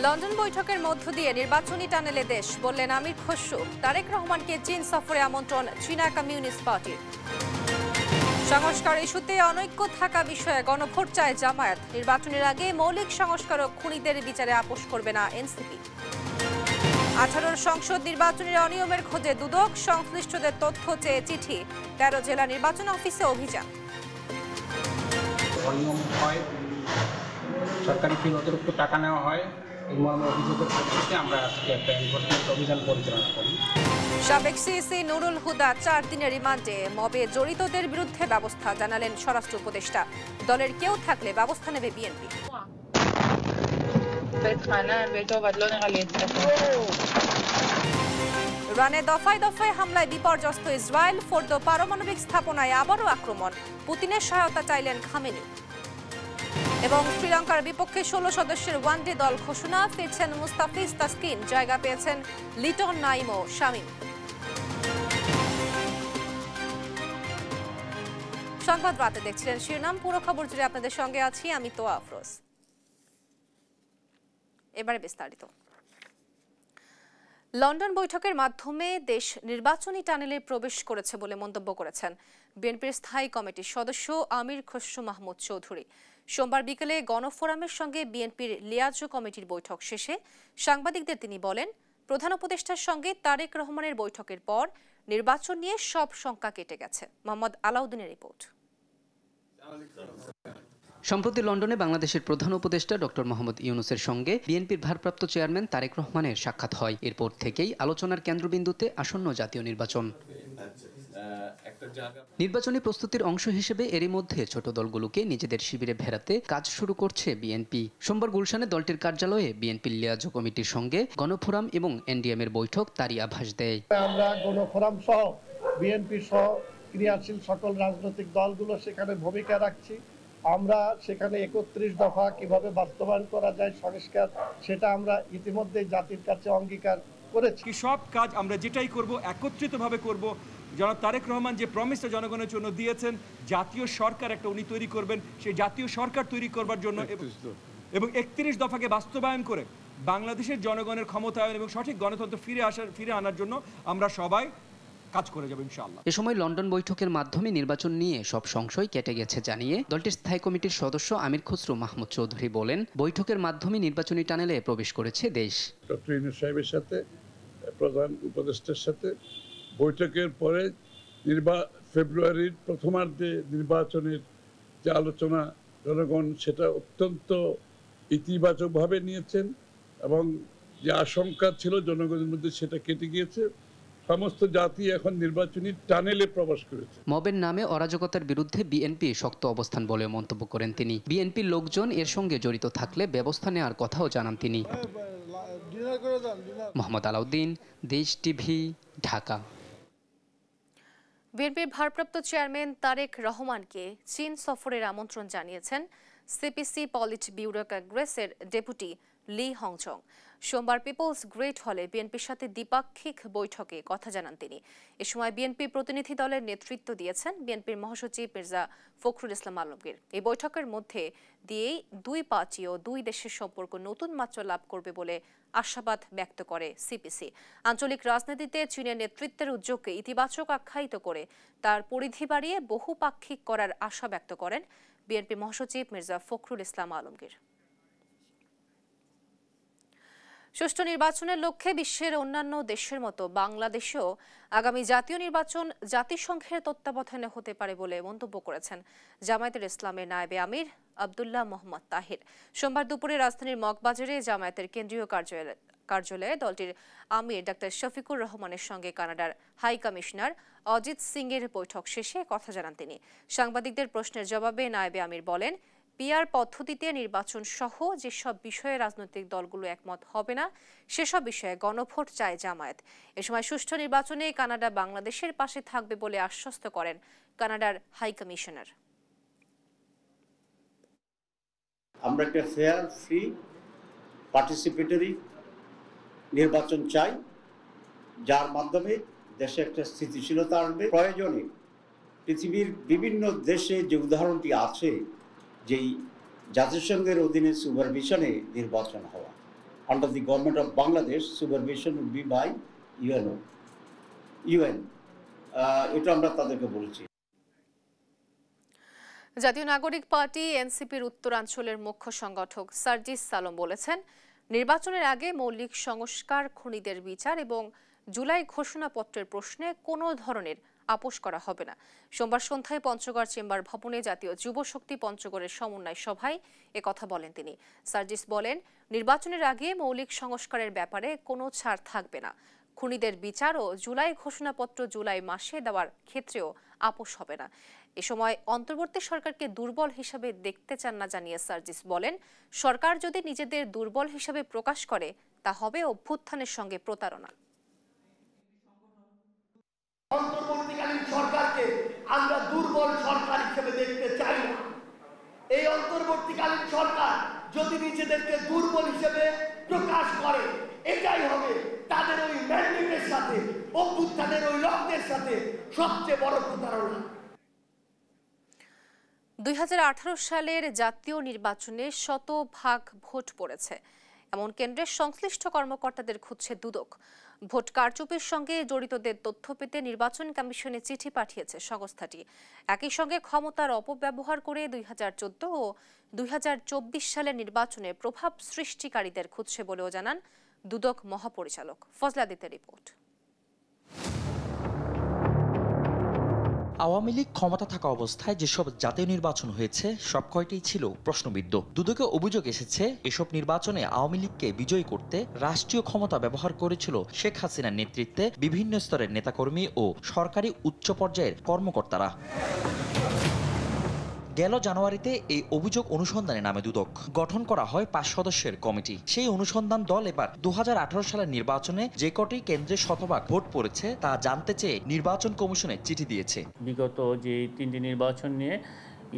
London বৈঠকের মধ্য দিয়ে নির্বাচনী টানেলে দেশ, বললেন আমির খসরু। তারেক রহমানকে চীন সফরে আমন্ত্রণ চীনা কমিউনিস্ট পার্টির। সংস্কার ইস্যুতে অনৈক্য থাকা বিষয়ে গণভোট চায় জামায়াত। নির্বাচনের আগে মৌলিক সংস্কার ও খুনিদের বিচারে আপোষ করবে না এনসিপি। 18 সংসদ নির্বাচনের অনিয়মের খোঁজে দুদক, সংশ্লিষ্টদের তথ্য চেয়ে চিঠি। 13 জেলা নির্বাচন অফিসে অভিযান। অনিয়ম হয়, সরকারি ফি অতিরিক্ত টাকা নেওয়া হয়, এই মর্মে অভিযোগের ভিত্তিতে আমরা আজকে একটা এনফোর্সমেন্ট অভিযান পরিচালনা করি। সাবেক সিইসি নুরুল হুদা 4 দিনের রিমান্ডে। মবে জড়িতদের বিরুদ্ধে ব্যবস্থা জানালেন স্বরাষ্ট্র উপদেষ্টা। দলের কেউ থাকলে ব্যবস্থা নেবে বিএনপি। ইরানে দফায় দফায় হামলায় বিপর্যস্ত ইসরায়েল। ফোর্দো পারমাণবিক স্থাপনায় আবারও আক্রমণ। পুতিনের সহায়তা চাইলেন খামেনি। এবং শ্রীলঙ্কার বিপক্ষে 16 সদস্যের ওয়ানডে দল ঘোষণা। ফিরছেন মুস্তাফিজ তাসকিন, জায়গা পেয়েছেন লিটন নাইম ও শামীম। সংবাদ রাতে দেখছিলেন শিরোনাম। পুরো খবর জুড়ে আপনাদের সঙ্গে আছি আমি তোয়া আফরোজ। এবারে বিস্তারিত। লন্ডন বৈঠকের মাধ্যমে দেশ নির্বাচনী টানেলে প্রবেশ করেছে বলে মন্তব্য করেছেন বিএনপির স্থায়ী কমিটির সদস্য আমির খসরু মাহমুদ চৌধুরী। সোমবার বিকেলে গণফোরামের সঙ্গে বিএনপির লিয়াজো কমিটির বৈঠক শেষে সাংবাদিকদের তিনি বলেন, প্রধান উপদেষ্টার সঙ্গে তারেক রহমানের বৈঠকের পর নির্বাচন নিয়ে সব শঙ্কা কেটে গেছে। মোহাম্মদ আলাউদ্দিনের রিপোর্ট। সম্প্রতি লন্ডনে বাংলাদেশের প্রধান উপদেষ্টা ডক্টর মোহাম্মদ ইউনূসের সঙ্গে বিএনপির ভারপ্রাপ্ত চেয়ারম্যান তারেক রহমানের সাক্ষাৎ হয়। এরপর থেকেই আলোচনার কেন্দ্রবিন্দুতে আসন্ন জাতীয় নির্বাচন। নির্বাচনী প্রস্তুতির অংশ হিসেবে এরই মধ্যে ছোট দলগুলোকে নিজেদের শিবিরে ভেড়াতে কাজ শুরু করছে বিএনপি। সোমবার গুলশানে দলটির কার্যালয়ে বিএনপির লিয়াজো কমিটির সঙ্গে গণফোরাম এবং এনডিএমের বৈঠক তারই আভাস দেয়। আমরা গণফোরাম সহ বিএনপি সহ ক্রিয়াশীল সকল রাজনৈতিক দলগুলো সেখানে ভূমিকা রাখছি। আমরা সেখানে 31 দফা কিভাবে বাস্তবায়ন করা যায় সংস্কার, সেটা আমরা ইতিমধ্যে জাতির কাছে অঙ্গীকার করেছি। সব কাজ আমরা যেটাই করব একত্রিতভাবে করব। জনাব তারেক রহমান যে প্রমিসটা জনগণের জন্য দিয়েছেন, জাতীয় সরকার একটা উনি তৈরি করবেন, সেই জাতীয় সরকার তৈরি করবার জন্য এবং 31 দফাকে বাস্তবায়ন করে বাংলাদেশের জনগণের ক্ষমতায়ন এবং সঠিক গণতন্ত্র ফিরে আনার জন্য আমরা সবাই কাজ করে যাব ইনশাআল্লাহ। এ সময় লন্ডন বৈঠকের মাধ্যমে নির্বাচন নিয়ে সব সংশয় কেটে গেছে জানিয়ে দলটির স্থায়ী কমিটির সদস্য আমির খসরু মাহমুদ চৌধুরী বলেন, বৈঠকের মাধ্যমে নির্বাচনী টানেলে প্রবেশ করেছে দেশ। ডক্টর ইউনূস সাহেবের সাথে প্রধান উপদেষ্টার সাথে বৈঠকের পরে ফেব্রুয়ারির প্রথমার্ধে নির্বাচনের যে আলোচনা জনগণ সেটা অত্যন্ত ইতিবাচকভাবে নিয়েছেন এবং যে আশঙ্কা ছিল জনগণের মধ্যে সেটা কেটে গিয়েছে। সমস্ত জাতি এখন নির্বাচনী টানেলে প্রবেশ করেছে। মবের নামে অরাজকতার বিরুদ্ধে বিএনপি শক্ত অবস্থান বলে মন্তব্য করেন তিনি। বিএনপির লোকজন এর সঙ্গে জড়িত থাকলে ব্যবস্থা নেওয়ার কথাও জানান তিনি। মোহাম্মদ আলাউদ্দিন, দেশ টিভি, ঢাকা। বিএনপির ভারপ্রাপ্ত চেয়ারম্যান তারেক রহমানকে চীন সফরের আমন্ত্রণ জানিয়েছেন সিপিসি পলিট ব্যুরো কংগ্রেসের ডেপুটি লি হংচং। সোমবার পিপলস গ্রেট হলে বিএনপির সাথে দ্বিপাক্ষিক বৈঠকে কথা জানান তিনি। এ সময় বিএনপি প্রতিনিধি দলের নেতৃত্ব দিয়েছেন বিএনপির মহাসচিব মির্জা ফখরুল ইসলাম আলমগীর। এই বৈঠকের মধ্যে দিয়েই দুই পার্টি ও দুই দেশের সম্পর্ক নতুন মাত্রা লাভ করবে বলে আশাবাদ ব্যক্ত করে সিপিসি। আঞ্চলিক রাজনীতিতে চীনের নেতৃত্বের উদ্যোগকে ইতিবাচক আখ্যায়িত করে তার পরিধি বাড়িয়ে বহুপাক্ষিক করার আশা ব্যক্ত করেন বিএনপি মহাসচিব মির্জা ফখরুল ইসলাম আলমগীর। সুষ্ঠু নির্বাচনের লক্ষ্যে বিশ্বের অন্যান্য দেশের মতো বাংলাদেশেও আগামী জাতীয় নির্বাচন জাতিসংঘের তত্ত্বাবধানে হতে পারে বলে মন্তব্য করেছেন জামায়াতের ইসলামের নায়েবে আমির আব্দুল্লাহ মোহাম্মদ তাহির। সোমবার দুপুরে রাজধানীর মগবাজারে জামায়াতের কেন্দ্রীয় কার্যালয়ে দলটির আমির ডাক্তার শফিকুর রহমানের সঙ্গে কানাডার হাই কমিশনার অজিত সিং এর বৈঠক শেষে কথা জানান তিনি। সাংবাদিকদের প্রশ্নের জবাবে নায়েবে আমির বলেন, পিআর পদ্ধতিতে নির্বাচন সহ যেসব বিষয়ে রাজনৈতিক দলগুলো একমত হবে না সেসব বিষয়ে গণভোট চায় জামায়াত। এ সময় সুষ্ঠু নির্বাচনে কানাডা বাংলাদেশের পাশে থাকবে বলে আশ্বস্ত করেন কানাডার হাই কমিশনার। আমরা একটা ফেয়ার, ফ্রি, পার্টিসিপেটরি নির্বাচন চাই, যার মাধ্যমে দেশে একটা স্থিতিশীলতা আসবে। প্রয়োজনে পৃথিবীর বিভিন্ন দেশে যে উদাহরণটি আছে, যেই জাতিসংঘের অধীনে সুপারভিশনে নির্বাচন হওয়া, under the government of Bangladesh. Supervision would be by UN. এটা আমরা তাদেরকে বলেছি। জাতীয় নাগরিক পার্টি এনসিপির উত্তরাঞ্চলের মুখ্য সংগঠক সার্জিস সালম বলেছেন, নির্বাচনের আগে মৌলিক সংস্কার, খুনিদের বিচার এবং জুলাই ঘোষণাপত্রের প্রশ্নে কোনো ধরনের আপোষ করা হবে না। সোমবার সন্ধ্যায় পঞ্চগড় চেম্বার ভবনে জাতীয় যুব শক্তি পঞ্চগড়ের সমন্বয় সভায় একথা বলেন তিনি। সার্জিস বলেন, নির্বাচনের আগে মৌলিক সংস্কারের ব্যাপারে কোনো ছাড় থাকবে না। খুনিদের বিচার ও জুলাই ঘোষণাপত্র জুলাই মাসে দেওয়ার ক্ষেত্রেও আপোষ হবে না। এ সময় অন্তর্বর্তী সরকারকে দুর্বল হিসাবে দেখতে চান না জানিয়ে সার্জিস বলেন, সরকার যদি নিজেদের দুর্বল হিসাবে প্রকাশ করে তা হবে অভ্যুত্থানের সঙ্গে প্রতারণা। অন্তর্বর্তীকালীন সরকারকে আমরা দুর্বল সরকার হিসেবে দেখতে চাই না। এই অন্তর্বর্তীকালীন সরকার যদি নিজেদেরকে দুর্বল হিসেবে প্রকাশ করে, এটাই হবে তাদের ওই ম্যান্ডেটের সাথে, অভ্যুত্থানের ওই লক্ষ্যের সাথে সবচেয়ে বড় প্রতারণা। 2018 সালের জাতীয় নির্বাচনে শতভাগ ভোট পড়েছে এমন কেন্দ্রের সংশ্লিষ্ট কর্মকর্তাদের খুঁজছে দুদক। ভোট কারচুপির সঙ্গে জড়িতদের তথ্য পেতে নির্বাচন কমিশনে চিঠি পাঠিয়েছে সংস্থাটি। একই সঙ্গে ক্ষমতার অপব্যবহার করে 2014 ও 2024 সালের নির্বাচনে প্রভাব সৃষ্টিকারীদের খুঁজছে বলেও জানান দুদক মহাপরিচালক। ফজলে আদিত্যের রিপোর্ট। আওয়ামী লীগ ক্ষমতা থাকা অবস্থায় যেসব জাতীয় নির্বাচন হয়েছে সব কয়টাই ছিল প্রশ্নবিদ্ধ। দুদকে অভিযোগ এসেছে, এসব নির্বাচনে আওয়ামী লীগকে বিজয়ী করতে রাষ্ট্রীয় ক্ষমতা ব্যবহার করেছিল শেখ হাসিনার নেতৃত্বে বিভিন্ন স্তরের নেতাকর্মী ও সরকারি উচ্চ পর্যায়ের কর্মকর্তারা। গেল জানুয়ারিতে এই অভিযোগ অনুসন্ধানে নামে দুদক। গঠন করা হয় 5 সদস্যের কমিটি। সেই অনুসন্ধান দল এবার 2018 সালের নির্বাচনে যে কটি কেন্দ্রে শতভাগ ভোট পড়েছে তা জানতে চেয়ে নির্বাচন কমিশনে চিঠি দিয়েছে। বিগত যে 3টি নির্বাচন নিয়ে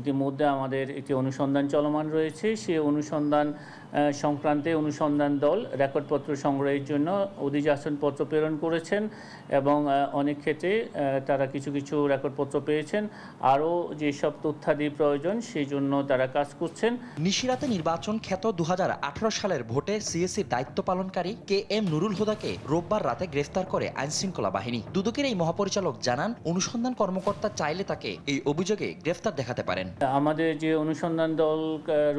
ইতিমধ্যে আমাদের একটি অনুসন্ধান চলমান রয়েছে। সেই অনুসন্ধান সংক্রান্তে অনুসন্ধান দল রেকর্ডপত্র সংগ্রহের জন্য অধিযাচনপত্র প্রেরণ করেছেন এবং অনেক ক্ষেত্রে তারা কিছু কিছু রেকর্ডপত্র পেয়েছেন। আরও যেসব তথ্যাদি প্রয়োজন সেই জন্য তারা কাজ করছেন। নিশিরাতে নির্বাচন খ্যাত 2018 সালের ভোটে সিএসির দায়িত্ব পালনকারী KM নুরুল হুদাকে রোববার রাতে গ্রেফতার করে আইনশৃঙ্খলা বাহিনী। দুদকের এই মহাপরিচালক জানান, অনুসন্ধান কর্মকর্তা চাইলে তাকে এই অভিযোগে গ্রেফতার দেখাতে পারেন। আমাদের যে অনুসন্ধান দল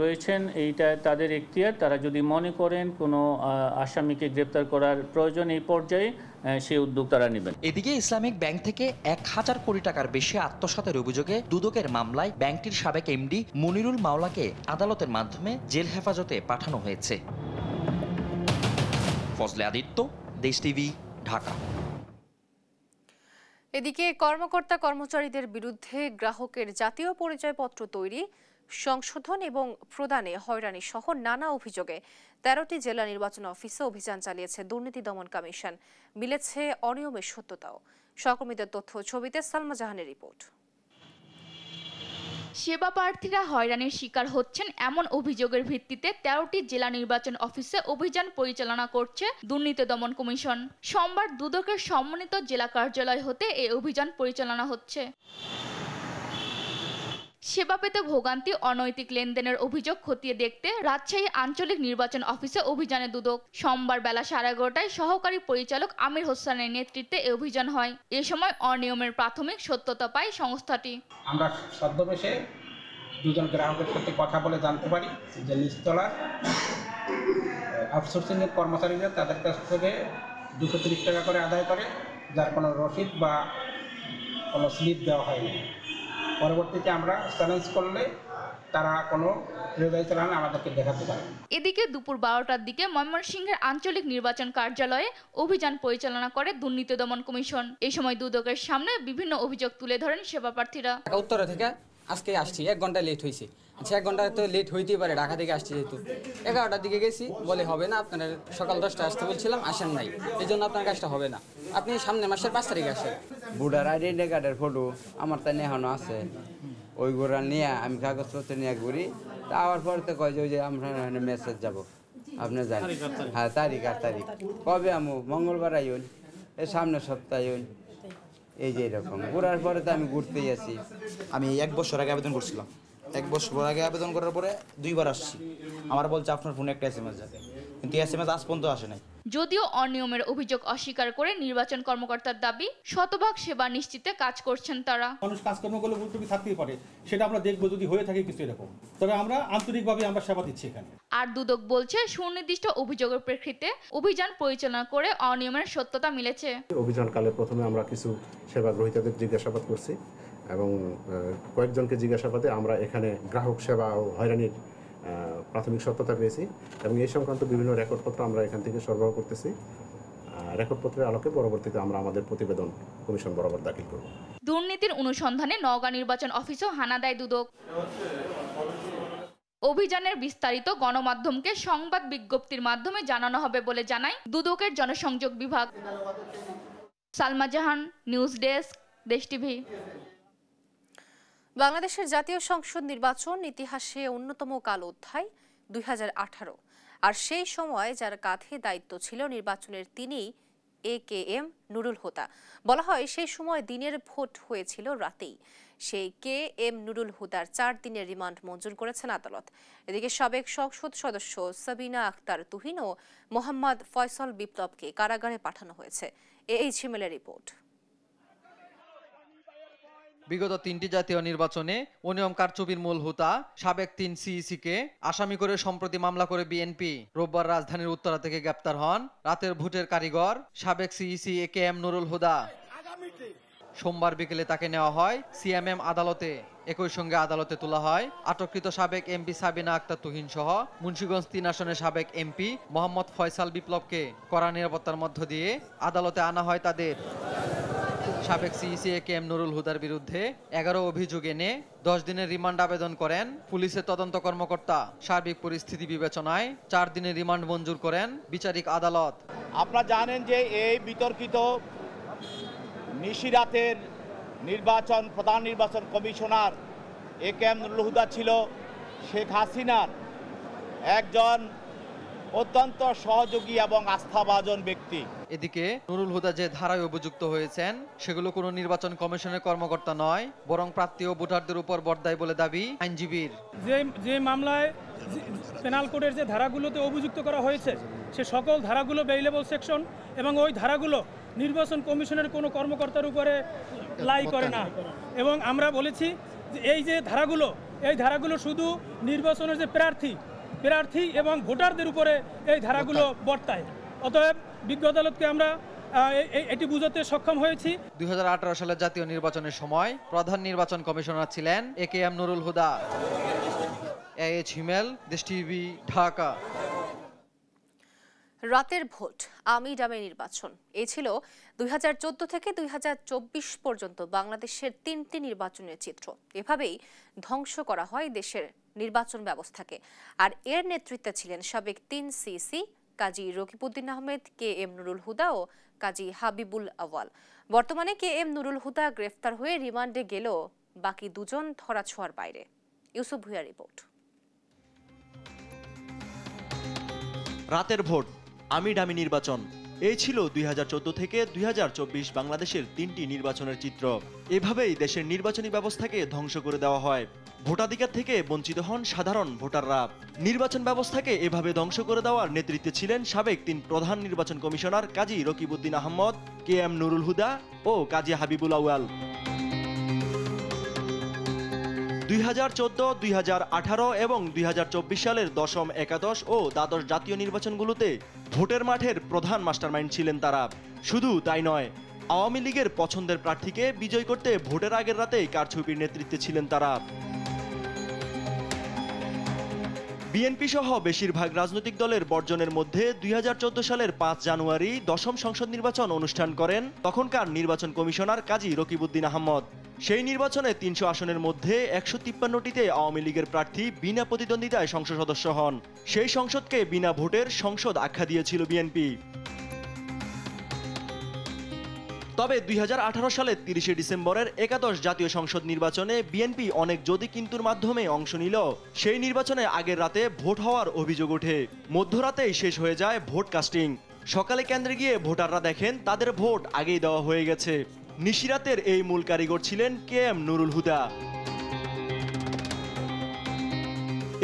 রয়েছেন এইটা তাদের এখতিয়ার, তারা যদি মনে করেন কোনো আসামিকে গ্রেফতার করার প্রয়োজন এই পর্যায়ে সেই উদ্যোগ তারা নেবেন। এদিকে ইসলামিক ব্যাংক থেকে 1000 কোটি টাকার বেশি আত্মসাতের অভিযোগে দুদকের মামলায় ব্যাংকটির সাবেক এমডি মনিরুল মাওলাকে আদালতের মাধ্যমে জেল হেফাজতে পাঠানো হয়েছে। ফজলে আদিত্য, দেশ টিভি, ঢাকা। এদিকে কর্মকর্তা কর্মচারীদের বিরুদ্ধে গ্রাহকের জাতীয় পরিচয়পত্র তৈরি, সংশোধন এবং প্রদানে হয়রানি সহ নানা অভিযোগে 13টি জেলা নির্বাচন অফিসে অভিযান চালিয়েছে দুর্নীতি দমন কমিশন। মিলেছে অনিয়মের সত্যতাও। সহকর্মীদের তথ্য ছবিতে সালমা জাহানের রিপোর্ট। সেবা প্রার্থীরা হয়রানির শিকার হচ্ছেন এমন অভিযোগের ভিত্তিতে 13টি জেলা নির্বাচন অফিসে অভিযান পরিচালনা করছে দুর্নীতি দমন কমিশন। সোমবার দুদকের সমন্বিত জেলা কার্যালয় হতে এই অভিযান পরিচালনা হচ্ছে। সেবা পেতে ভোগান্তি, অনৈতিক লেনদেনের অভিযোগ খতিয়ে দেখতে রাজশাহী আঞ্চলিক নির্বাচন অফিসে অভিযানে দুদক। সোমবার বেলা 11:30টায় সহকারী পরিচালক আমির হোসেনের নেতৃত্বে এই অভিযান হয়। এ সময় অনিয়মের প্রাথমিক সত্যতা পায় সংস্থাটি। আমরা ছদ্মবেশে দুজন গ্রাহকের সাথে কথা বলে জানতে পারি যে নিচতলার আউটসোর্সিংয়ের কর্মচারীরা তাদের কাছ থেকে 230 টাকা করে আদায় করে, যার কোনো রসিদ বা কোনো স্লিপ দেওয়া হয়নি। পরবর্তীতে আমরা চ্যালেঞ্জ করলে তারা কোনো রেজাই চালান আমাদেরকে দেখাতে পারে। এদিকে দুপুর 12টার দিকে ময়মনসিংহের আঞ্চলিক নির্বাচন কার্যালয়ে অভিযান পরিচালনা করে দুর্নীতি দমন কমিশন। এই সময় দুদকের সামনে বিভিন্ন অভিযোগ তুলে ধরেন সেবা প্রার্থীরা। উত্তরা থেকে আজকে আসছি, 1 ঘন্টা লেট হয়েছে। আচ্ছা, 1 ঘন্টা তো লেট হইতেই পারে, ঢাকা থেকে আসছি যেহেতু। 11টার দিকে গেছি, বলে হবে না, আপনার সকাল 10টায় আসতে বলছিলাম, আসেন নাই, এই জন্য আপনার কাজটা হবে না, আপনি সামনের মাসের 5 তারিখে আসেন। ভোটার আইডেন্টি কার্ডের ফটো আমার তাই নেহানো আছে, ওইগুলো নিয়ে আমি কাগজপত্র নিয়ে ঘুরি। আওয়ার পরে তো কয় যে আমরা মেসেজ যাব, আপনি জানেন। হ্যাঁ, তারিখ আর তারিখ কবে আমু, মঙ্গলবার আইন, এর সামনের সপ্তাহে আইন, এই যে এরকম ঘোরার পরে তো আমি ঘুরতেই আছি। আমি 1 বছর আগে আবেদন করছিলাম, 1 বছর আগে আবেদন করার পরে 2বার আসছি। আমার বলছে আপনার ফোনে একটা SMS যাবে, কিন্তু SMS আজ পর্যন্ত আসে নাই। যদিও অনিয়মের অভিযোগ অস্বীকার করে নির্বাচন কর্মকর্তার দাবি শতভাগ সেবা নিশ্চিতে কাজ করছেন তারা। মানুষ কাজকর্ম করলে ভুল ত্রুটি থাকতেই পারে, সেটা আমরা দেখবো যদি হয়ে থাকে কিছু এরকম, তবে আমরা আন্তরিকভাবে আমরা সেবা দিচ্ছি এখানে। আর দুদক বলছে সুনির্দিষ্ট অভিযোগের প্রেক্ষিতে অভিযান পরিচালনা করে অনিয়মের সত্যতা মিলেছে। অভিযানকালে প্রথমে আমরা কিছু সেবা গ্রহীতাদের জিজ্ঞাসাবাদ করছি এবং কয়েকজনকে জিজ্ঞাসাবাদে আমরা এখানে গ্রাহক সেবা ও হয়রানির প্রাথমিক সত্যতা পেয়েছি এবং এই সংক্রান্ত বিভিন্ন রেকর্ডপত্র আমরা এখান থেকে সরবরাহ করতেছি। রেকর্ডপত্রের আলোকে পরবর্তীতে আমরা আমাদের প্রতিবেদন কমিশন বরাবর দাখিল করব। দুর্নীতির অনুসন্ধানে নওগাঁ নির্বাচন অফিসও হানা দেয় দুদক। অভিযানের বিস্তারিত গণমাধ্যমকে সংবাদ বিজ্ঞপ্তির মাধ্যমে জানানো হবে বলে জানায় দুদকের জনসংযোগ বিভাগ। সালমা জাহান, নিউজ ডেস্ক, দেশ টিভি। বাংলাদেশের জাতীয় সংসদ নির্বাচন ইতিহাসে অন্যতম কালো অধ্যায় 2018, আর সেই সময় যার কাঁধে দায়িত্ব ছিল নির্বাচনের তিনি AKM নুরুল হুদা। বলা হয় সেই সময় দিনের ভোট হয়েছিল রাতেই। সেই KM নুরুল হুদার 4 দিনের রিমান্ড মঞ্জুর করেছেন আদালত। এদিকে সাবেক সংসদ সদস্য সাবিনা আক্তার তুহিন ও মোহাম্মদ ফয়সাল বিপ্লবকে কারাগারে পাঠানো হয়েছে। HML এর রিপোর্ট। বিগত 3টি জাতীয় নির্বাচনে অনিয়ম কারচুপির মূল হোতা সাবেক 3 CEC-কে আসামি করে সম্প্রতি মামলা করে বিএনপি। রোববার রাজধানীর উত্তরা থেকে গ্রেপ্তার হন রাতের ভোটের কারিগর সাবেক CEC AKM নুরুল হুদা। সোমবার বিকেলে তাকে নেওয়া হয় CMM আদালতে। একই সঙ্গে আদালতে তোলা হয় আটককৃত সাবেক MP সাবিনা আক্তার তুহিন সহ মুন্সিগঞ্জ 3 আসনের সাবেক MP মোহাম্মদ ফয়সাল বিপ্লবকে। কড়া নিরাপত্তার মধ্য দিয়ে আদালতে আনা হয় তাদের। সাবেক CEC AKM নুরুল হুদার বিরুদ্ধে 11 অভিযোগ এনে 10 দিনের রিমান্ড আবেদন করেন পুলিশের তদন্ত কর্মকর্তা। সার্বিক পরিস্থিতি বিবেচনায় 4 দিনের রিমান্ড মঞ্জুর করেন বিচারিক আদালত। আপনারা জানেন যে এই বিতর্কিত নিশিরাতের প্রধান নির্বাচন কমিশনার AKM নুরুল হুদা ছিল শেখ হাসিনার একজন অত্যন্ত সহযোগী এবং আস্থাভাজন ব্যক্তি। এদিকে নুরুল হুদা যে ধারায় অভিযুক্ত হয়েছেন সেগুলো কোনো নির্বাচন কমিশনের কর্মকর্তা নয়, বরং প্রার্থী ও ভোটারদের উপর বর্তায় বলে দাবি আইনজীবীর। যে মামলায় পেনাল কোডের যে ধারাগুলোতে অভিযুক্ত করা হয়েছে সে সকল ধারাগুলো বেইলেবল সেকশন এবং ওই ধারাগুলো নির্বাচন কমিশনের কোনো কর্মকর্তার উপরে লাই করে না। এবং আমরা বলেছি যে এই ধারাগুলো শুধু নির্বাচনের যে প্রার্থী এবং ভোটারদের উপরে এই ধারাগুলো বর্তায়। অতএব বিজ্ঞ আদালতকে আমরা এটি বুঝাতে সক্ষম হয়েছি। 2018 সালের জাতীয় নির্বাচনের সময় প্রধান নির্বাচন কমিশনার ছিলেন AKM নুরুল হুদা। HML, দেশ টিভি, ঢাকা। রাতের ভোট, আমি ডামে নির্বাচন, এই ছিল 2014 থেকে 2024 পর্যন্ত বাংলাদেশের 3টি নির্বাচনের চিত্র। এভাবেই ধ্বংস করা হয় দেশের নির্বাচন ব্যবস্থাকে। আর এর নেতৃত্বে ছিলেন সাবেক 3 CEC কাজী রকিবউদ্দিন আহমেদ, KM নুরুল হুদা ও কাজী হাবিবুল আওয়াল। বর্তমানে KM নুরুল হুদা গ্রেফতার হয়ে রিমান্ডে গেলেও বাকি দুজন ধরাছোঁয়ার বাইরে। ইউসুফ ভুঁইয়ার রিপোর্ট। রাতের ভোট, আমি ডামি নির্বাচন, এই ছিল 2014 থেকে 2024 বাংলাদেশের 3টি নির্বাচনের চিত্র। এভাবেই দেশের নির্বাচনী ব্যবস্থাকে ধ্বংস করে দেওয়া হয়। ভোটাধিকার থেকে বঞ্চিত হন সাধারণ ভোটাররা। নির্বাচন ব্যবস্থাকে এভাবে ধ্বংস করে দেওয়ার নেতৃত্বে ছিলেন সাবেক 3 প্রধান নির্বাচন কমিশনার কাজী রকিবউদ্দিন আহমদ, KM নুরুল হুদা ও কাজী হাবিবুল আওয়াল। 2014, 2018 এবং 2024 সালের 10ম, 11 ও দ্বাদশ জাতীয় নির্বাচনগুলোতে ভোটের মাঠের প্রধান মাস্টারমাইন্ড ছিলেন তারা। শুধু তাই নয়, আওয়ামী লীগের পছন্দের প্রার্থীকে বিজয় করতে ভোটের আগের রাতেই কারচুপির নেতৃত্বে ছিলেন তারা। বিএনপি সহ বেশিরভাগ রাজনৈতিক দলের বর্জনের মধ্যে 2014 সালের 5 জানুয়ারি 10ম সংসদ নির্বাচন অনুষ্ঠান করেন তখনকার নির্বাচন কমিশনার কাজী রকিবউদ্দিন আহমদ। সেই নির্বাচনে 300 আসনের মধ্যে 153টিতে আওয়ামী লীগের প্রার্থী বিনা প্রতিদ্বন্দ্বিতায় সংসদ সদস্য হন। সেই সংসদকে বিনা ভোটের সংসদ আখ্যা দিয়েছিল বিএনপি। তবে 2018 সালের 30 ডিসেম্বরের 11 জাতীয় সংসদ নির্বাচনে বিএনপি অনেক যদি কিন্তুর মাধ্যমে অংশ নিল। সেই নির্বাচনে আগের রাতে ভোট হওয়ার অভিযোগ ওঠে। মধ্যরাতেই শেষ হয়ে যায় ভোট কাস্টিং। সকালে কেন্দ্রে গিয়ে ভোটাররা দেখেন তাদের ভোট আগেই দেওয়া হয়ে গেছে। নিশিরাতের এই মূল কারিগর ছিলেন KM নুরুল হুদা।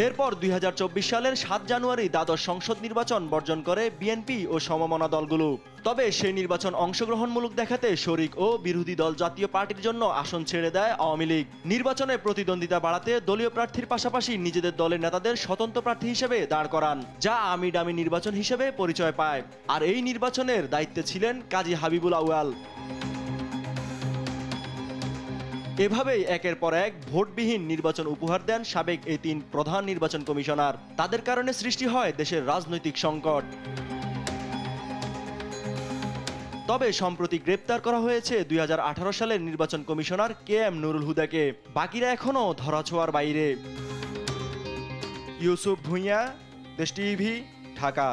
এরপর 2024 সালের 7 জানুয়ারি দ্বাদশ সংসদ নির্বাচন বর্জন করে বিএনপি ও সমমনা দলগুলো। তবে সেই নির্বাচন অংশগ্রহণমূলক দেখাতে শরিক ও বিরোধী দল জাতীয় পার্টির জন্য আসন ছেড়ে দেয় আওয়ামী লীগ। নির্বাচনে প্রতিদ্বন্দ্বিতা বাড়াতে দলীয় প্রার্থীর পাশাপাশি নিজেদের দলের নেতাদের স্বতন্ত্র প্রার্থী হিসেবে দাঁড় করান, যা আমি ডামি নির্বাচন হিসেবে পরিচয় পায়। আর এই নির্বাচনের দায়িত্বে ছিলেন কাজী হাবিবুল আউয়াল। এভাবেই একের পর এক ভোটবিহীন নির্বাচন উপহার দেন সাবেক এই 3 প্রধান নির্বাচন কমিশনার। তাদের কারণে সৃষ্টি হয় দেশের রাজনৈতিক সংকট। তবে সম্প্রতি গ্রেপ্তার করা হয়েছে 2018 সালের নির্বাচন কমিশনার KM নুরুল হুদাকে। বাকিরা এখনও ধরাছোঁয়ার বাইরে। ইউসুফ ভুঁইয়া, দেশ টিভি, ঢাকা।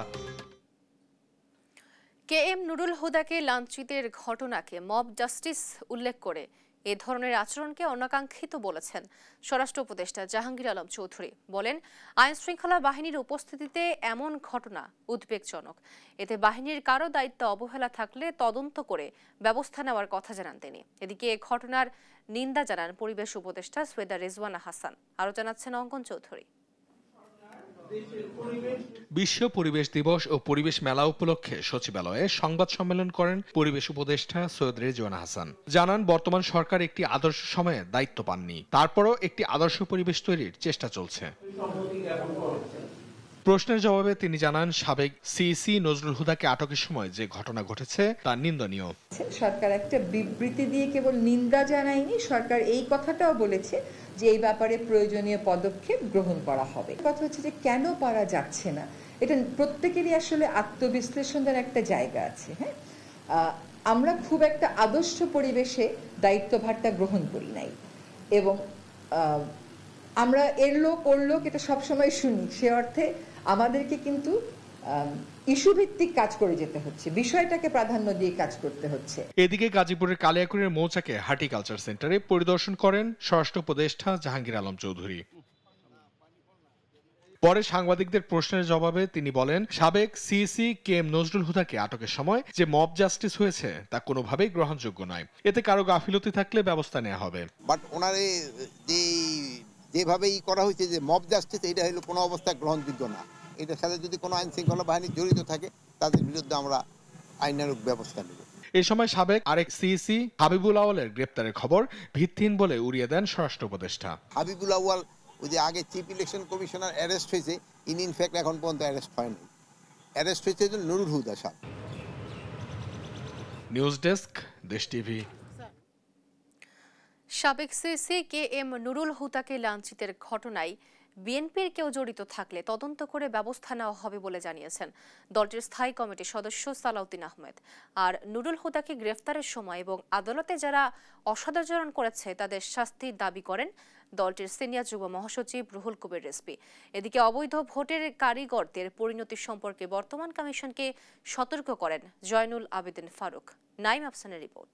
KM নুরুল হুদাকে লাঞ্ছিতের ঘটনাকে মব জাস্টিস উল্লেখ করে এ ধরনের আচরণকে অনাকাঙ্ক্ষিত বলেছেন স্বরাষ্ট্র উপদেষ্টা জাহাঙ্গীর আলম চৌধুরী। বলেন, আইন শৃঙ্খলা বাহিনীর উপস্থিতিতে এমন ঘটনা উদ্বেগজনক। এতে বাহিনীর কারো দায়িত্ব অবহেলা থাকলে তদন্ত করে ব্যবস্থা নেওয়ার কথা জানান তিনি। এদিকে এ ঘটনার নিন্দা জানান পরিবেশ উপদেষ্টা সৈয়দা রেজওয়ানা হাসান। আরও জানাচ্ছেন অঙ্কন চৌধুরী। বিশ্ব পরিবেশ দিবস ও পরিবেশ মেলা উপলক্ষে সচিবালয়ে সংবাদ সম্মেলন করেন পরিবেশ উপদেষ্টা সৈয়দ রেজওয়ানা হাসান। জানান, বর্তমান সরকার একটি আদর্শ সময়ে দায়িত্ব পাননি, তারপরও একটি আদর্শ পরিবেশ তৈরির চেষ্টা চলছে। প্রশ্নের জবাবে তিনি জানান, সাবেক সিইসি নজরুল হুদাকে আটকের সময় যে ঘটনা ঘটেছে তা নিন্দনীয়। সরকার একটা বিবৃতি দিয়ে কেবল নিন্দা জানায়নি, সরকার এই কথাটাও বলেছে যে এই ব্যাপারে প্রয়োজনীয় পদক্ষেপ গ্রহণ করা হবে। কথা হচ্ছে যে কেন পারা যাচ্ছে না, এটা প্রত্যেকেরই আসলে আত্মবিশ্লেষণের একটা জায়গা আছে। হ্যাঁ, আমরা খুব একটা আদর্শ পরিবেশে দায়িত্বভারটা গ্রহণ করি নাই এবং আমরা এর লোক ওর লোক এটা সবসময় শুনি। সে অর্থে আমাদেরকে কিন্তু ইস্যু ভিত্তিক কাজ করে যেতে হচ্ছে, বিষয়টাকে প্রাধান্য দিয়ে কাজ করতে হচ্ছে। এদিকে গাজীপুরের কালিয়াকুড়ের মৌচাকে হর্টিকালচার সেন্টারে পরিদর্শন করেন স্বরাষ্ট্র উপদেষ্টা জাহাঙ্গীর আলম চৌধুরী। পরে সাংবাদিকদের প্রশ্নের জবাবে তিনি বলেন, সাবেক সিইসি KM নজরুল হুদাকে আটকের সময় যে মব জাস্টিস হয়েছে তা কোনোভাবেই গ্রহণযোগ্য নয়। এতে কারো গাফিলতি থাকলে ব্যবস্থা নেওয়া হবে। বাট ওনারে যেভাবে করা হয়েছে যে মব জাস্টিস, এটা হলো কোনো অবস্থায় গ্রহণযোগ্য না। এটার সাথে যদি কোনো আইন শৃঙ্খলা বাহিনী জড়িত থাকে তাদের বিরুদ্ধে আমরা আইনানুগ ব্যবস্থা নেব। এই সময় সাবেক আরেক সিইসি হাবিবুল আউয়ালের গ্রেপ্তারের খবর ভিত্তিহীন বলে উড়িয়ে দেন স্বরাষ্ট্র উপদেষ্টা। হাবিবুল আউয়াল ওই যে আগে চিফ ইলেকশন কমিশনার অ্যারেস্ট হয়েছে, ইনফ্যাক্ট এখন পর্যন্ত অ্যারেস্ট হয়নি। অ্যারেস্ট হয়েছে নুরুল হুদা সাহেব। নিউজ ডেস্ক, দেশ টিভি। সাবেক সিইসি KM নুরুল হুদাকে লাঞ্ছিতের ঘটনায় বিএনপির কেউ জড়িত থাকলে তদন্ত করে ব্যবস্থা নেওয়া হবে বলে জানিয়েছেন দলটির স্থায়ী কমিটির সদস্য সালাউদ্দিন আহমেদ। আর নুরুল হুদাকে গ্রেফতারের সময় এবং আদালতে যারা অসদাচরণ করেছে তাদের শাস্তির দাবি করেন দলটির সিনিয়র যুব মহাসচিব রুহুল কবির রিজভী। এদিকে অবৈধ ভোটের কারিগরদের পরিণতি সম্পর্কে বর্তমান কমিশনকে সতর্ক করেন জয়নুল আবেদিন ফারুক। নাইম আফসানের রিপোর্ট।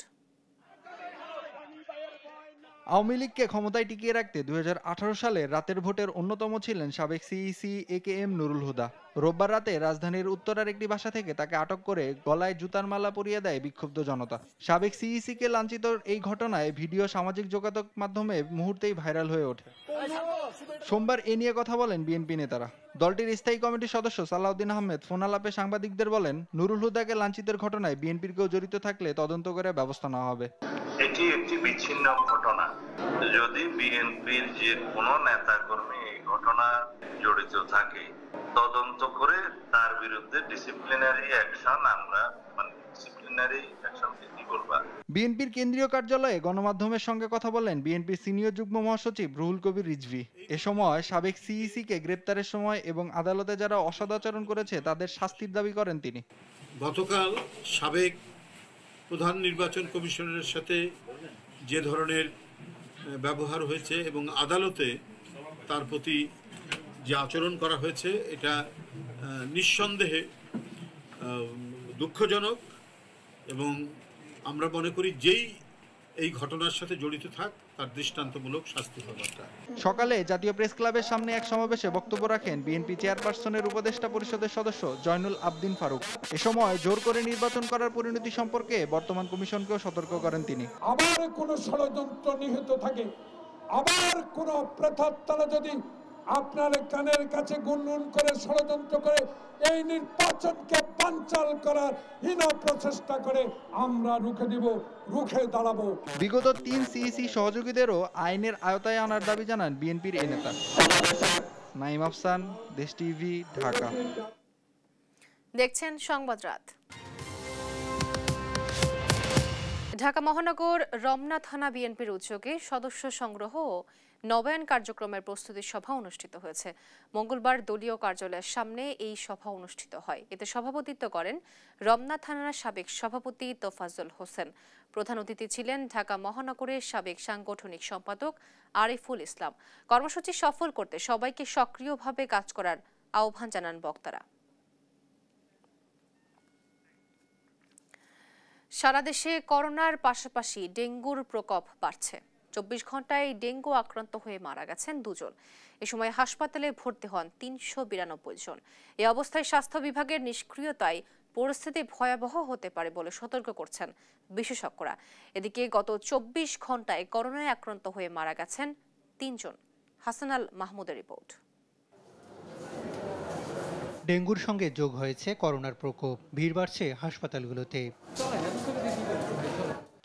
আওয়ামী লীগকে ক্ষমতায় টিকিয়ে রাখতে 2018 সালে রাতের ভোটের অন্যতম ছিলেন সাবেক সিইসি KM নুরুল হুদা। রোববার রাতে রাজধানীর উত্তরার একটি বাসা থেকে তাকে আটক করে গলায় জুতার মালা পরিয়ে দেয় বিক্ষুব্ধ জনতা। সাবেক সিইসিকে লাঞ্ছিত এই ঘটনায় ভিডিও সামাজিক যোগাযোগ মাধ্যমে মুহূর্তেই ভাইরাল হয়ে ওঠে। সোমবার এ নিয়ে কথা বলেন বিএনপি নেতারা। দলটির স্থায়ী কমিটির সদস্য সালাউদ্দিন আহমেদ ফোন আলাপে সাংবাদিকদের বলেন, নুরুল হুদাকে লাঞ্ছিতের ঘটনায় বিএনপির কেউ জড়িত থাকলে তদন্ত করে ব্যবস্থা নেওয়া হবে। এটি একটি বিচ্ছিন্ন ঘটনা। যদি বিএনপির যে কোনো নেতা কর্মী এই ঘটনা জড়িত থাকে, তদন্ত করে তার বিরুদ্ধে ডিসিপ্লিনারি অ্যাকশন আমরা বিএনপির কেন্দ্রীয় কার্যালয়ে গণমাধ্যমের সঙ্গে কথা বলেন বিএনপির সিনিয়র যুগ্ম মহাসচিব রুহুল কবির রিজভী। এ সময় সাবেক সিইসিকে গ্রেপ্তারের সময় এবং আদালতে যারা অসদাচরণ করেছে তাদের শাস্তির দাবি করেন তিনি। গতকাল সাবেক প্রধান নির্বাচন কমিশনারের সাথে যে ধরনের ব্যবহার হয়েছে এবং আদালতে তার প্রতি যে আচরণ করা হয়েছে, এটা নিঃসন্দেহে দুঃখজনক এবং আমরা মনে করি যেই এই ঘটনার সাথে জড়িত থাক তার দৃষ্টান্তমূলক শাস্তি হওয়া দরকার। সকালে জাতীয় প্রেস ক্লাবের সামনে এক সমাবেশে বক্তব্য রাখেন বিএনপি চেয়ারপারসনের উপদেষ্টা পরিষদের সদস্য জয়নুল আবেদিন ফারুক। এ সময় জোর করে নির্বাচন করার পরিণতি সম্পর্কে বর্তমান কমিশনকেও সতর্ক করেন তিনি। আবার কোনো ষড়যন্ত্র নিহিত থাকে, আবার কোনো প্রেতাত্মারা যদি আপনার কানের কাছে গুনগুন করে ষড়যন্ত্র করে এই নির্বাচনকে বানচাল করার হীন প্রচেষ্টা করে আমরা রুখে দাঁড়াবো। বিগত 3 সিইসি সহযোগীদেরও আইনের আওতায় আনার দাবি জানান বিএনপির এই নেতা। নাইম আফসান, দেশ টিভি, ঢাকা। দেখছেন সংবাদ রাত। ঢাকা মহানগর রমনা থানা বিএনপির উদ্যোগে সদস্য সংগ্রহ ও নবায়ন কার্যক্রমের প্রস্তুতি সভা অনুষ্ঠিত হয়েছে। মঙ্গলবার দলীয় কার্যালয়ের সামনে এই সভা অনুষ্ঠিত হয়। এতে সভাপতিত্ব করেন রমনা থানার সাবেক সভাপতি তোফাজ্জল হোসেন। প্রধান অতিথি ছিলেন ঢাকা মহানগরের সাবেক সাংগঠনিক সম্পাদক আরিফুল ইসলাম। কর্মসূচি সফল করতে সবাইকে সক্রিয়ভাবে কাজ করার আহ্বান জানান বক্তারা। সারা দেশে করোনার পাশাপাশি ডেঙ্গুর প্রকোপ বাড়ছে। 24 ঘন্টায় ডেঙ্গু আক্রান্ত হয়ে মারা গেছেন 2 জন। এ সময় হাসপাতালে ভর্তি হন 392 জন। এই অবস্থায় স্বাস্থ্য বিভাগের নিষ্ক্রিয়তায় পরিস্থিতি ভয়াবহ হতে পারে বলে সতর্ক করছেন বিশেষজ্ঞরা। এদিকে গত 24 ঘন্টায় করোনায় আক্রান্ত হয়ে মারা গেছেন 3 জন। হাসানাল মাহমুদের রিপোর্ট। ডেঙ্গুর সঙ্গে যোগ হয়েছে করোনার প্রকোপ, ভিড় বাড়ছে হাসপাতালগুলোতে।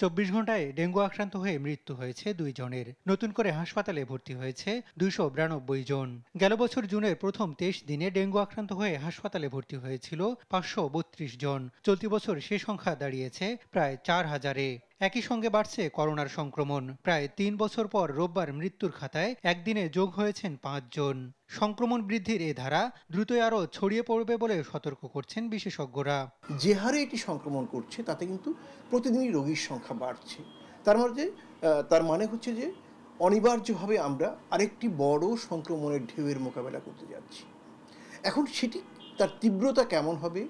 24 ঘন্টায় ডেঙ্গু আক্রান্ত হয়ে মৃত্যু হয়েছে 2 জনের। নতুন করে হাসপাতালে ভর্তি হয়েছে 292 জন। গেল বছর জুনের প্রথম 23 দিনে ডেঙ্গু আক্রান্ত হয়ে হাসপাতালে ভর্তি হয়েছিল 532 জন। চলতি বছর সে সংখ্যা দাঁড়িয়েছে প্রায় 4000-এ। একই সঙ্গে বাড়ছে করোনার সংক্রমণ। প্রায় 3 বছর পর রোববার মৃত্যুর খাতায় একদিনে যোগ হয়েছেন 5 জন। সংক্রমণ বৃদ্ধির এ ধারা দ্রুতই আরও ছড়িয়ে পড়বে বলে সতর্ক করছেন বিশেষজ্ঞরা। যে হারে এটি সংক্রমণ করছে তাতে কিন্তু প্রতিদিনই রোগীর সংখ্যা বাড়ছে। তার মানে হচ্ছে যে অনিবার্যভাবে আমরা আরেকটি বড় সংক্রমণের ঢেউয়ের মোকাবেলা করতে যাচ্ছি। এখন সেটি তার তীব্রতা কেমন হবে,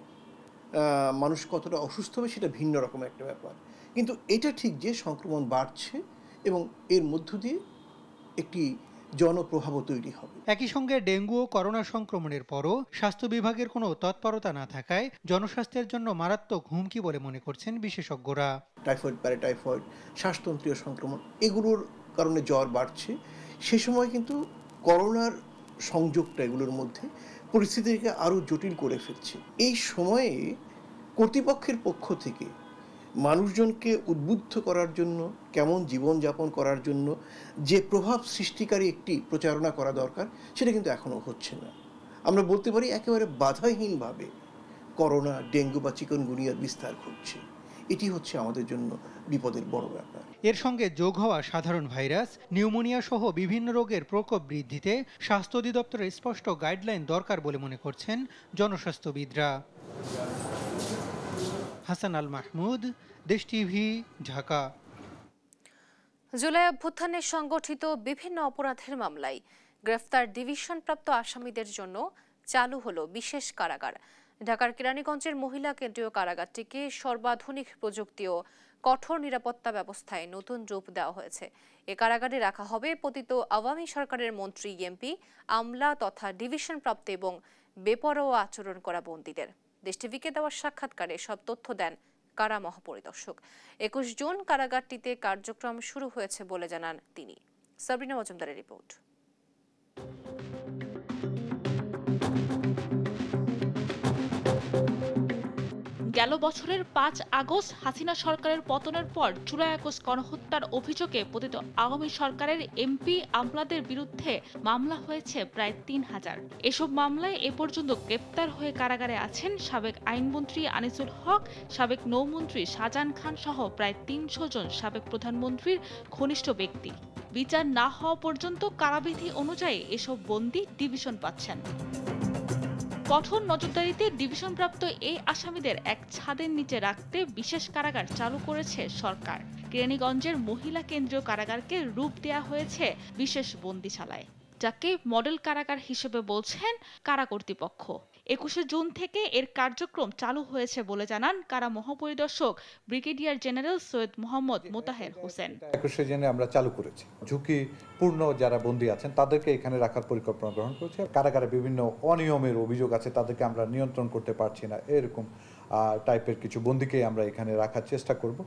মানুষ কতটা অসুস্থ হবে, সেটা ভিন্ন রকমের একটা ব্যাপার। কিন্তু এটা ঠিক যে সংক্রমণ বাড়ছে এবং এর মধ্য দিয়ে একটি জনপ্রভাবও তৈরি হবে। একই সঙ্গে ডেঙ্গু ও করোনা সংক্রমণের পরও স্বাস্থ্য বিভাগের কোনো তৎপরতা না থাকায় জনস্বাস্থ্যের জন্য মারাত্মক হুমকি বলে মনে করছেন বিশেষজ্ঞরা। টাইফয়েড, প্যারাটাইফয়েড, শ্বাসতন্ত্রীয় সংক্রমণ এগুলোর কারণে জ্বর বাড়ছে। সে সময় কিন্তু করোনার সংযোগটা এগুলোর মধ্যে পরিস্থিতিকে আরও জটিল করে ফেলছে। এই সময়ে কর্তৃপক্ষের পক্ষ থেকে মানুষজনকে উদ্বুদ্ধ করার জন্য, কেমন জীবনযাপন করার জন্য যে প্রভাব সৃষ্টিকারী একটি প্রচারণা করা দরকার, সেটা কিন্তু এখনও হচ্ছে না। আমরা বলতে পারি একেবারে বাধাহীনভাবে করোনা, ডেঙ্গু বা চিকনগুনিয়ার বিস্তার ঘটছে। এটি হচ্ছে আমাদের জন্য বিপদের বড় ব্যাপার। এর সঙ্গে যোগ হওয়া সাধারণ ভাইরাস, নিউমোনিয়া সহ বিভিন্ন রোগের প্রকোপ বৃদ্ধিতে স্বাস্থ্য অধিদপ্তরের স্পষ্ট গাইডলাইন দরকার বলে মনে করছেন জনস্বাস্থ্যবিদরা। হাসান আল মাহমুদ, দেশ টিভি, ঢাকা। জুলাই অভ্যুত্থানে সংগঠিত বিভিন্ন অপরাধের মামলায় গ্রেফতার ডিভিশনপ্রাপ্ত আসামিদের জন্য চালু হলো বিশেষ কারাগার। ঢাকার কেরানীগঞ্জের মহিলা কেন্দ্রীয় কারাগারটিকে সর্বাধুনিক প্রযুক্তি ও কঠোর নিরাপত্তা ব্যবস্থায় নতুন রূপ দেওয়া হয়েছে। এ কারাগারে রাখা হবে পতিত আওয়ামী সরকারের মন্ত্রী, এমপি, আমলা তথা ডিভিশনপ্রাপ্ত এবং বেপরোয়া আচরণ করা বন্দীদের। দেশ টিভিকে দেওয়া সাক্ষাৎকারে সব তথ্য দেন কারা মহাপরিদর্শক। 21 জুন কারাগারটিতে কার্যক্রম শুরু হয়েছে বলে জানান তিনি। সাবরিনা মজুমদারের রিপোর্ট। গেল বছরের 5 আগস্ট হাসিনা সরকারের পতনের পর জুলাই আগস্ট গণহত্যার অভিযোগে পতিত আওয়ামী সরকারের এমপি, আমলাদের বিরুদ্ধে মামলা হয়েছে প্রায় 3000। এসব মামলায় এ পর্যন্ত গ্রেপ্তার হয়ে কারাগারে আছেন সাবেক আইনমন্ত্রী আনিসুল হক, সাবেক নৌমন্ত্রী শাহজাহান খান সহ প্রায় 300 জন সাবেক প্রধানমন্ত্রীর ঘনিষ্ঠ ব্যক্তি। বিচার না হওয়া পর্যন্ত কারাবিধি অনুযায়ী এসব বন্দী ডিভিশন পাচ্ছেন। কঠোর নজরদারিতে ডিভিশনপ্রাপ্ত এই আসামিদের এক ছাদের নিচে রাখতে বিশেষ কারাগার চালু করেছে সরকার। কেরানীগঞ্জের মহিলা কেন্দ্রীয় কারাগারকে রূপ দেওয়া হয়েছে বিশেষ বন্দিশালায়, যাকে মডেল কারাগার হিসেবে বলছেন কারা কর্তৃপক্ষ। 21 জুন থেকে এর কার্যক্রম চালু হয়েছে বলে জানান কারা মহাপরিদর্শক ব্রিগেডিয়ার জেনারেল সৈয়দ মোহাম্মদ মোতাহের হোসেন। 21 জুনে আমরা চালু করেছি। ঝুঁকিপূর্ণ যারা বন্দী আছেন তাদেরকে এখানে রাখার পরিকল্পনা গ্রহণ করেছে। কারাগারে বিভিন্ন অনিয়মের অভিযোগ আছে, তাদেরকে আমরা নিয়ন্ত্রণ করতে পারছি না, এরকম টাইপের কিছু বন্দীকে আমরা এখানে রাখার চেষ্টা করব।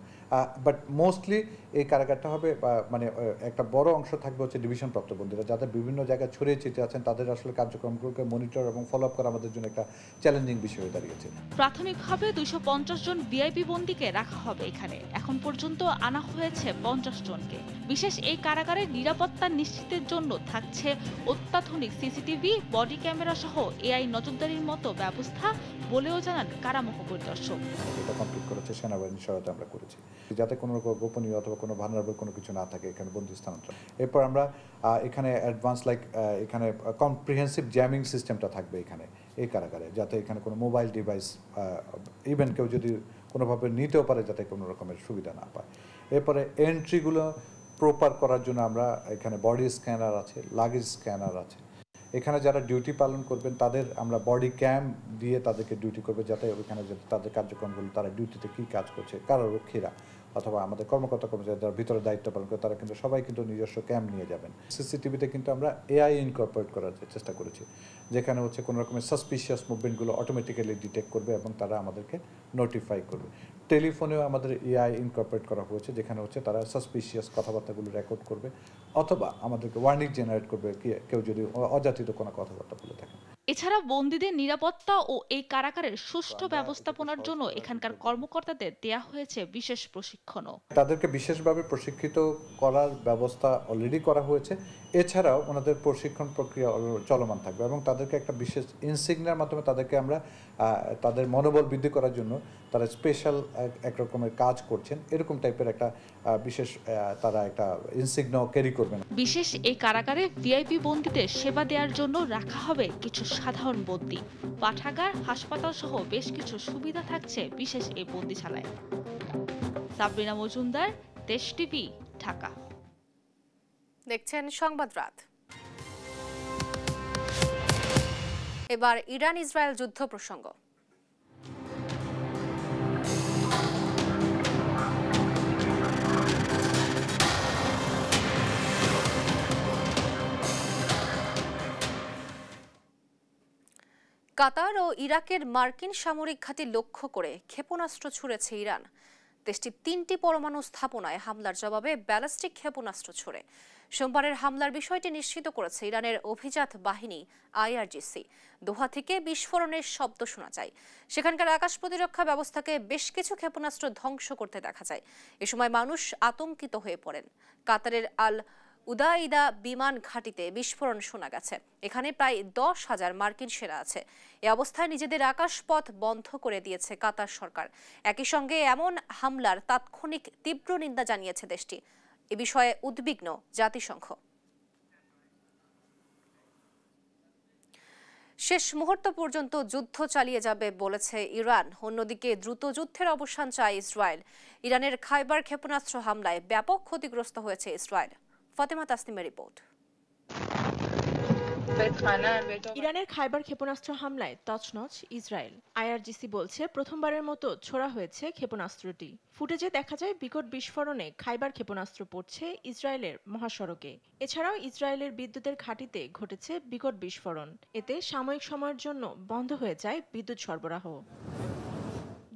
বাট মোস্টলি এই কারাগারটা হবে মানে একটা বড় অংশ থাকবে হচ্ছে ডিভিশনপ্রাপ্ত বন্দীরা, যাদের বিভিন্ন জায়গায় ছড়িয়ে ছিটিয়ে আছেন, তাদের আসলে কার্যক্রমগুলোকে মনিটর এবং ফলো আপ করা আমাদের জন্য একটা চ্যালেঞ্জিং বিষয় হয়ে দাঁড়িয়েছে। প্রাথমিকভাবে 250 জন ভিআইপি বন্দীকে রাখা হবে এখানে। এখন পর্যন্ত আনা হয়েছে 50 জনকে। বিশেষ এই কারাগারের নিরাপত্তা নিশ্চিতের জন্য থাকছে অত্যাধুনিক সিসিটিভি, বডি ক্যামেরা সহ এআই নজরদারির মতো ব্যবস্থা বলেও জানান কারা মহাপরিদর্শক। এটা কমপ্লিট করেছে সেনাবাহিনীর সহায়তা আমরা করেছি, যাতে কোনো রকম গোপনীয় অথবা কোনো ভালনারেবল কোনো কিছু না থাকে এখানে বন্দী স্থানান্তর। এরপর আমরা এখানে অ্যাডভান্স এখানে কম্প্রিহেন্সিভ জ্যামিং সিস্টেমটা থাকবে এখানে এই কারাগারে, যাতে এখানে কোনো মোবাইল ডিভাইস ইভেন কেউ যদি কোনোভাবে নিতেও পারে যাতে কোনো রকমের সুবিধা না পায়। এরপরে এন্ট্রিগুলো প্রপার করার জন্য আমরা এখানে বডি স্ক্যানার আছে, লাগেজ স্ক্যানার আছে। এখানে যারা ডিউটি পালন করবেন তাদের আমরা বডি ক্যাম দিয়ে তাদেরকে ডিউটি করবে, যাতে ওইখানে তাদের কার্যক্রমগুলো তারা ডিউটিতে কী কাজ করছে, কারারক্ষীরা অথবা আমাদের কর্মকর্তা কর্মচারী যারা ভিতরে দায়িত্ব পালন করে তারা কিন্তু সবাই কিন্তু নিজস্ব ক্যাম্প নিয়ে যাবেন। সিসিটিভিতে কিন্তু আমরা এআই ইনকর্পোরেট করার চেষ্টা করেছি, যেখানে হচ্ছে কোনো রকমের সাসপিশিয়াস মুভমেন্টগুলো অটোমেটিক্যালি ডিটেক্ট করবে এবং তারা আমাদেরকে নোটিফাই করবে। টেলিফোনেও আমাদের এআই ইনকর্পোরেট করা হয়েছে, যেখানে হচ্ছে তারা সাসপিশিয়াস কথাবার্তাগুলো রেকর্ড করবে অথবা আমাদেরকে ওয়ার্নিং জেনারেট করবে কেউ যদি অযাচিত কোনো কথাবার্তা বলে থাকে। এছাড়া বন্দীদের নিরাপত্তা ও এই কারাগারের সুষ্ঠু ব্যবস্থাপনার জন্য এখানকার কর্মকর্তাদের দেয়া হয়েছে বিশেষ প্রশিক্ষণও। তাদেরকে বিশেষভাবে প্রশিক্ষিত করার ব্যবস্থা অলরেডি করা হয়েছে। এছাড়াও ওনাদের প্রশিক্ষণ প্রক্রিয়া চলমান থাকবে এবং তাদেরকে একটা বিশেষ ইনসিগনিয়ার মাধ্যমে তাদেরকে আমরা তাদের মনোবল বৃদ্ধি করার জন্য তারা স্পেশাল এক রকমের কাজ করছেন, এরকম টাইপের একটা বিশেষ তারা একটা ইনসিগনিয়া ক্যারি করবেন। বিশেষ এই কারাগারে ভিআইপি বন্দীদের সেবা দেওয়ার জন্য রাখা হবে কিছু সাধারণ বন্দী, পাঠাগার, হাসপাতাল সহ বেশ কিছু সুবিধা থাকছে বিশেষ এই বন্দিশালায়। সাবরিনা মজুমদার, দেশ টিভি, ঢাকা। দেখছেন সংবাদ রাত। এবার ইরান ইসরায়েল যুদ্ধ প্রসঙ্গ। কাতার ও ইরাকের মার্কিন সামরিক ঘাঁটি লক্ষ্য করে ক্ষেপণাস্ত্র ছুড়েছে ইরান। দেশটি 3টি পরমাণু স্থাপনায় হামলার জবাবে ব্যালিস্টিক ক্ষেপণাস্ত্র ছোড়ে। সোমবারের হামলার বিষয়টি নিশ্চিত করেছে ইরানের অভিজাত বাহিনী আইআরজিসি। দোহা থেকে বিস্ফোরণের শব্দ শোনা যায়। সেখানকার আকাশ প্রতিরক্ষা ব্যবস্থাকে বেশ কিছু ক্ষেপণাস্ত্র ধ্বংস করতে দেখা যায়। এ সময় মানুষ আতঙ্কিত হয়ে পড়েন। কাতারের আল উদাইদা বিমান ঘাঁটিতে বিস্ফোরণ শোনা গেছে। এখানে প্রায় 10,000 মার্কিন সেনা আছে। এ অবস্থায় নিজেদের আকাশপথ বন্ধ করে দিয়েছে কাতার সরকার। একই সঙ্গে এমন হামলার তাৎক্ষণিক তীব্র নিন্দা জানিয়েছে দেশটি। এ বিষয়ে উদ্বিগ্ন জাতিসংঘ। শেষ মুহূর্ত পর্যন্ত যুদ্ধ চালিয়ে যাবে বলেছে ইরান। অন্যদিকে দ্রুত যুদ্ধের অবসান চায় ইসরায়েল। ইরানের খাইবার ক্ষেপণাস্ত্র হামলায় ব্যাপক ক্ষতিগ্রস্ত হয়েছে ইসরায়েল। ফাতেমা তাসনিমের রিপোর্ট। ইরানের খাইবার ক্ষেপণাস্ত্র হামলায় তছনছ ইসরায়েল। আইআরজিসি বলছে প্রথমবারের মতো ছোড়া হয়েছে ক্ষেপণাস্ত্রটি। ফুটেজে দেখা যায় বিকট বিস্ফোরণে খাইবার ক্ষেপণাস্ত্র পড়ছে ইসরায়েলের মহাসড়কে। এছাড়াও ইসরায়েলের বিদ্যুতের ঘাঁটিতে ঘটেছে বিকট বিস্ফোরণ। এতে সাময়িক সময়ের জন্য বন্ধ হয়ে যায় বিদ্যুৎ সরবরাহ।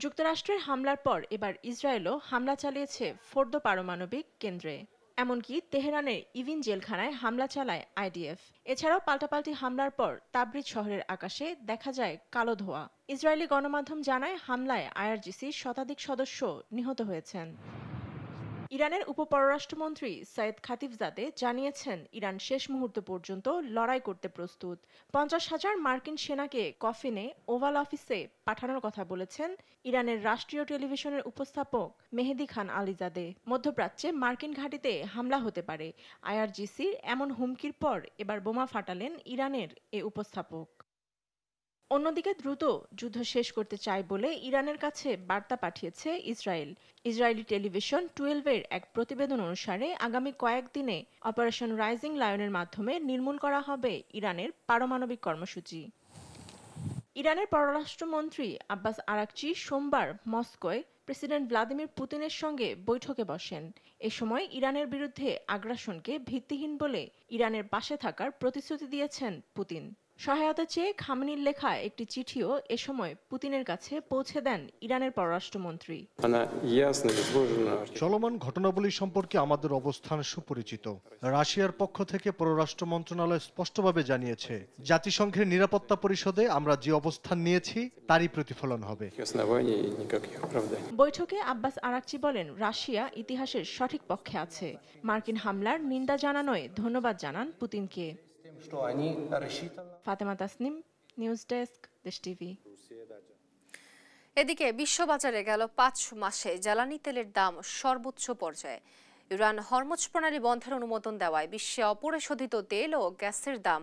যুক্তরাষ্ট্রের হামলার পর এবার ইসরায়েলও হামলা চালিয়েছে ফোর্দো পারমাণবিক কেন্দ্রে। এমনকি তেহরানের ইভিন জেলখানায় হামলা চালায় আইডিএফ। এছাড়াও পাল্টাপাল্টি হামলার পর তাবরিজ শহরের আকাশে দেখা যায় কালো ধোঁয়া। ইসরায়েলি গণমাধ্যম জানায় হামলায় আইআরজিসির শতাধিক সদস্য নিহত হয়েছেন। ইরানের উপপররাষ্ট্রমন্ত্রী সাইদ খাতিবজাদে জানিয়েছেন ইরান শেষ মুহূর্ত পর্যন্ত লড়াই করতে প্রস্তুত। 50,000 মার্কিন সেনাকে কফিনে ওভাল অফিসে পাঠানোর কথা বলেছেন ইরানের রাষ্ট্রীয় টেলিভিশনের উপস্থাপক মেহেদি খান আলিজাদে। মধ্যপ্রাচ্যে মার্কিন ঘাঁটিতে হামলা হতে পারে, আইআরজিসির এমন হুমকির পর এবার বোমা ফাটালেন ইরানের এ উপস্থাপক। অন্যদিকে দ্রুত যুদ্ধ শেষ করতে চায় বলে ইরানের কাছে বার্তা পাঠিয়েছে ইসরায়েল। ইসরায়েলি টেলিভিশন 12-এর এক প্রতিবেদন অনুসারে আগামী কয়েকদিনে অপারেশন রাইজিং লায়নের মাধ্যমে নির্মূল করা হবে ইরানের পারমাণবিক কর্মসূচি। ইরানের পররাষ্ট্রমন্ত্রী আব্বাস আরাকচি সোমবার মস্কোয় প্রেসিডেন্ট ভ্লাদিমির পুতিনের সঙ্গে বৈঠকে বসেন। এ সময় ইরানের বিরুদ্ধে আগ্রাসনকে ভিত্তিহীন বলে ইরানের পাশে থাকার প্রতিশ্রুতি দিয়েছেন পুতিন। সহায়তা চেয়ে খামেনির লেখা একটি চিঠিও এ সময় পুতিনের কাছে পৌঁছে দেন ইরানের পররাষ্ট্রমন্ত্রী। চলমান ঘটনাবলী সম্পর্কে আমাদের অবস্থান সুপরিচিত। রাশিয়ার পক্ষ থেকে পররাষ্ট্র মন্ত্রণালয় স্পষ্টভাবে জানিয়েছে, জাতিসংঘের নিরাপত্তা পরিষদে আমরা যে অবস্থান নিয়েছি তারই প্রতিফলন হবে। বৈঠকে আব্বাস আরাকচি বলেন, রাশিয়া ইতিহাসের সঠিক পক্ষে আছে। মার্কিন হামলার নিন্দা জানানোয় ধন্যবাদ জানান পুতিনকে। ফাতেমা তাসনিম, নিউজ ডেস্ক, দেশ টিভি। এদিকে বিশ্ববাজারে গেল 5 মাসে জ্বালানি তেলের দাম সর্বোচ্চ পর্যায়ে। ইরান হরমুজ প্রণালী বন্ধের অনুমোদন দেওয়ায় বিশ্বে অপরিশোধিত তেল ও গ্যাসের দাম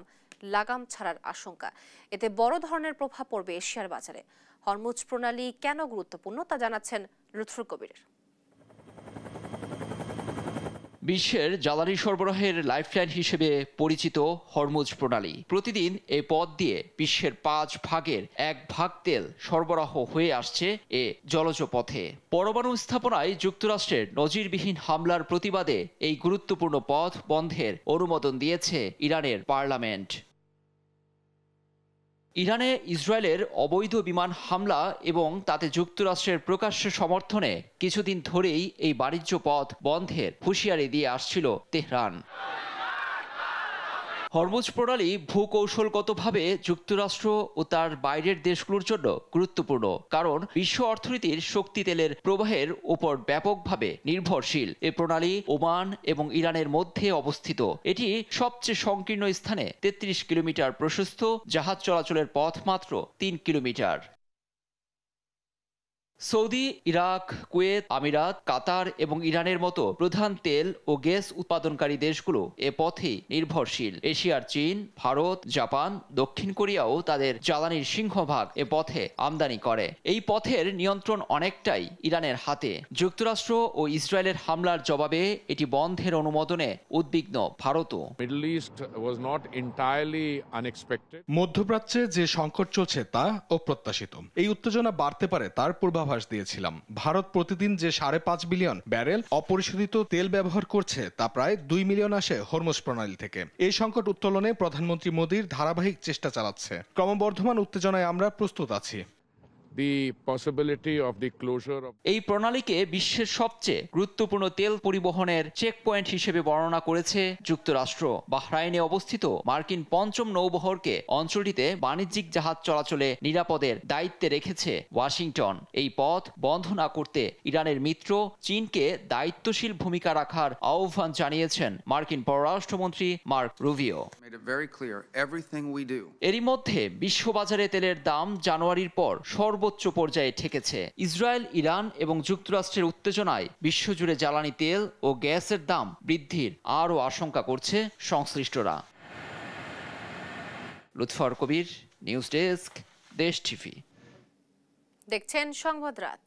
লাগাম ছাড়ার আশঙ্কা। এতে বড় ধরনের প্রভাব পড়বে এশিয়ার বাজারে। হরমুজ প্রণালী কেন গুরুত্বপূর্ণ তা জানাচ্ছেন লুৎফর কবির। বিশ্বের জ্বালানি সরবরাহের লাইফলাইন হিসেবে পরিচিত হরমুজ প্রণালী। প্রতিদিন এই পথ দিয়ে বিশ্বের 5 ভাগের 1 ভাগ তেল সরবরাহ হয়ে আসছে এ জলজ পথে। পরমাণু স্থাপনায় যুক্তরাষ্ট্রের নজিরবিহীন হামলার প্রতিবাদে এই গুরুত্বপূর্ণ পথ বন্ধের অনুমোদন দিয়েছে ইরানের পার্লামেন্ট। ইরানে ইসরায়েলের অবৈধ বিমান হামলা এবং তাতে যুক্তরাষ্ট্রের প্রকাশ্য সমর্থনে কিছুদিন ধরেই এই বাণিজ্য পথ বন্ধের হুঁশিয়ারি দিয়ে আসছিল তেহরান। হরমুজ প্রণালী ভূকৌশলগতভাবে যুক্তরাষ্ট্র ও তার বাইরের দেশগুলোর জন্য গুরুত্বপূর্ণ, কারণ বিশ্ব অর্থনীতির শক্তি তেলের প্রবাহের উপর ব্যাপকভাবে নির্ভরশীল। এ প্রণালী ওমান এবং ইরানের মধ্যে অবস্থিত। এটি সবচেয়ে সংকীর্ণ স্থানে 33 কিলোমিটার প্রশস্ত, জাহাজ চলাচলের পথ মাত্র 3 কিলোমিটার। সৌদি, ইরাক, কুয়েত, আমিরাত, কাতার এবং ইরানের মতো প্রধান তেল ও গ্যাস উৎপাদনকারী দেশগুলো এ পথেই নির্ভরশীল। এশিয়ার চীন, ভারত, জাপান, দক্ষিণ কোরিয়াও তাদের জ্বালানির সিংহভাগ এ পথে আমদানি করে। এই পথের নিয়ন্ত্রণ অনেকটাই ইরানের হাতে। যুক্তরাষ্ট্র ও ইসরায়েলের হামলার জবাবে এটি বন্ধের অনুমোদনে উদ্বিগ্ন ভারতও। মধ্যপ্রাচ্যে যে সংকট চলছে তা অপ্রত্যাশিত। এই উত্তেজনা বাড়তে পারে তার পূর্বাভাস দিয়েছিলাম। ভারত প্রতিদিন যে 5.5 বিলিয়ন ব্যারেল অপরিশোধিত তেল ব্যবহার করছে তা প্রায় 2 মিলিয়ন আসে হরমুজ প্রণালী থেকে। এই সংকট উত্তোলনে প্রধানমন্ত্রী মোদীর ধারাবাহিক চেষ্টা চালাচ্ছে। ক্রমবর্ধমান উত্তেজনায় আমরা প্রস্তুত আছি। এই প্রণালীকে বিশ্বের সবচেয়ে গুরুত্বপূর্ণ তেল পরিবহনের চেক পয়েন্ট হিসেবে বর্ণনা করেছে যুক্তরাষ্ট্র। বাহরাইনে অবস্থিত মার্কিন 5ম নৌবহরকে অঞ্চলটিতে বাণিজ্যিক জাহাজ চলাচলে নিরাপদের দায়িত্বে রেখেছে ওয়াশিংটন। এই পথ বন্ধ না করতে ইরানের মিত্র চীনকে দায়িত্বশীল ভূমিকা রাখার আহ্বান জানিয়েছেন মার্কিন পররাষ্ট্রমন্ত্রী মার্ক রুবিও। এরই মধ্যে বিশ্ববাজারে তেলের দাম জানুয়ারির পর সর্বোচ্চ পর্যায়ে ঠেকেছে। ইসরায়েল, ইরান এবং যুক্তরাষ্ট্রের উত্তেজনায় বিশ্বজুড়ে জ্বালানি তেল ও গ্যাসের দাম বৃদ্ধির আরও আশঙ্কা করছে সংশ্লিষ্টরা। লুৎফর কবির, নিউজ ডেস্ক, দেশ টিভি। দেখছেন সংবাদ রাত।